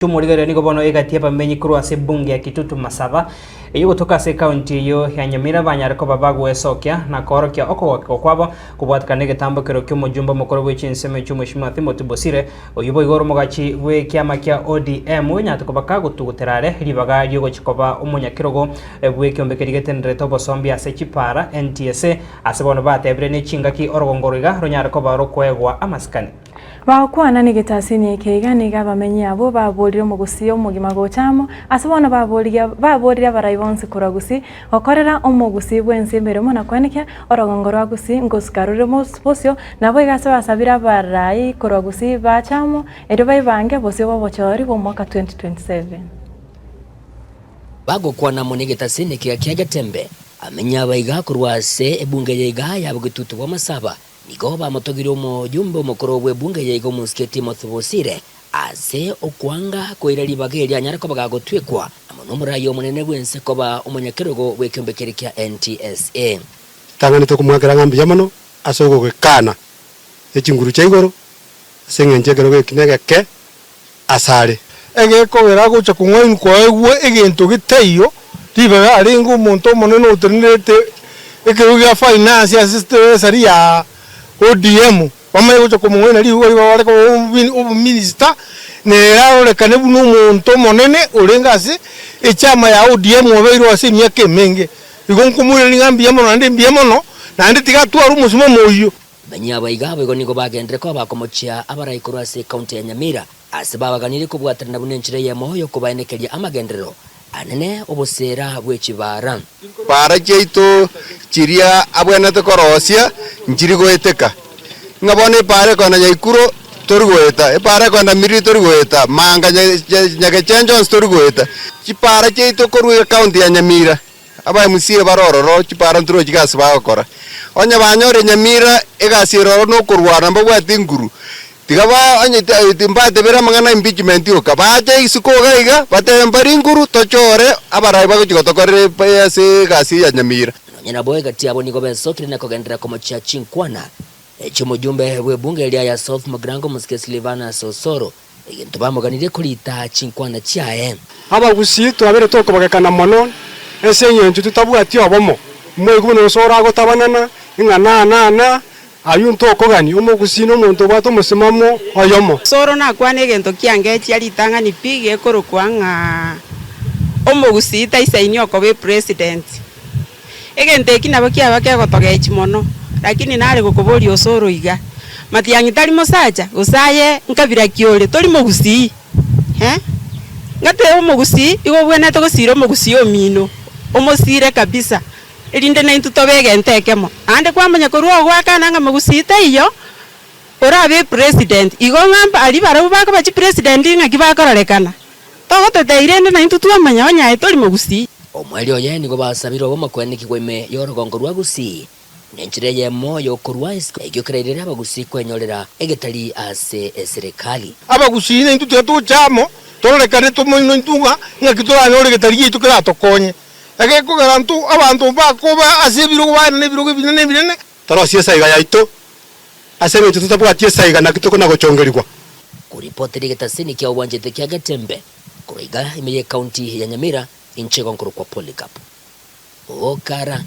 Tumurigare niko bono igatia bamenyi kuru ase bunge ya Kitutu Masaba iyo gutoka ase county iyo ya Nyamira banyareko babagwesokia na korokia oko kwabo kubwatikana getambukiro cy'umujumba mukuru w'ikinseme cy'umushima Timothy Bosire uyoboye igoro mugachi we kyama kya ODM nyatukobaka gutuguterare ribaga ryo gukikoba umunyakirogo bwe kyombekeri getendere to bosombi ase kipara NTSA ase bono batebre ne chingaki orogongoriga ronyareko barokwegwa amaskani bakwana ni gitasini keiga ni gabamenyi abo babolire mu gusiyo mugima gochamo asabona babolira barayibonse kuragusi okorera omugusi bwense mbere mona kwanike orogongoro agusi ngosikarure mu sposio nabo igase basabira barayi kuragusi bachamo edo bayibange bose bobochori bo mwaka 2027 bagokwana mu gitasini kya Gatembe amenya abayiga kurwase ebunge yiga yabugitutu bwa Masaba nigo bamutogire umujumbe umukuru w'ebunge yiga musketi Timothy Bosire ase okwanga koira libageria nyarako bagagotwekwa amunumurayo munene bwense koba umunyakirogo w'ekyombekeri kya NTSA tanganite kumwagera ngambi yamano asogo gwekana ekinguru cy'igoro sengenjegero gwekinege ke asare egeko beraguca kunywa kwegwe egintu giteyo tiba ari ngumuntu munene utrinete ekiruga finance assistant saria ODM wamaye guca kumwena ri wari bare ko minister ne raro kane bunu muntu monene urengase echama ya ODM obeiro ase myake menge igonkumure ngambi yamono ande mbiyamono nande tigatwara umusimo moyo banya bayiga bego nigo bagendere ko bakomochia abarayikuru ase county ya Nyamira ase babaganire kubwatarana bunenchire ya moyo kubanekeria amagendero anene obosera bw'ekibara para jeito chiria abwana tekorosia njirigoeteka ngabone pare kona nyaikuro torgoeta pare kona miri torgoeta manga nyage chenjo torgoeta chipara jeito koruye county ya Nyamira aba musire barororo chipara nturo chigasi bakora onya banyore Nyamira egasiroro no kurwana mbagwate nguru tigaba anye timbate bera mangana impeachment yoka baje isikoga iga batembari nguru tochore abarai bagotokore pese gasi ya Nyamira nyina boy gati abo nigo besokire nako gendera komochia chinkwana cy'umujumbe w'ebunge ya South Mugrango muskesi Livana Sosoro igintu bamuganire kurita chinkwana cyae abagusi turabere toko bagakana mono esenyenju tutabwati obomo mwiguno sora gotabanana ingana ayunto kogani umugusino muntu bwato musimamo oyomo soro nakwane gento kyange cyalitanga ni pige korokwanga umugusi taisainyo ko be president egente kinabo kyabake gotoge chimono lakini nale gukobori osoro iga matiyangi tali mosaja usaye nkabira kyole toli mugusi ngate umugusi igo bwena to gusiro mugusi omino omosire kabisa elinde na intutobege ntekemo ande kwamanya koruo gwakana nga mugusita iyo orabe president igo ngamba ali bara bako bachi president nga kibakorekana togote irende na intutwamanya onya etoli mugusi omweli oye nigo basabira bo makweniki kweme yorogongo rwagusi nenchire ye moyo kurwa egyokererera abagusi kwenyorera egetali ase serikali abagusi ne intutu chamo torekane to moino intunga nga kitoranyore getali yitu kira tokonye age ko garantu abantu bakoba asebiro bana nebiro binene taro siesa iga yaito asebe tutapwa tiesa iga nakitoko nagochongerwa kuripoti ligetasini kya uwanjete kya Gatembe kuriga imiye county ya Nyamira inchego nkuru kwa Polycarp Okara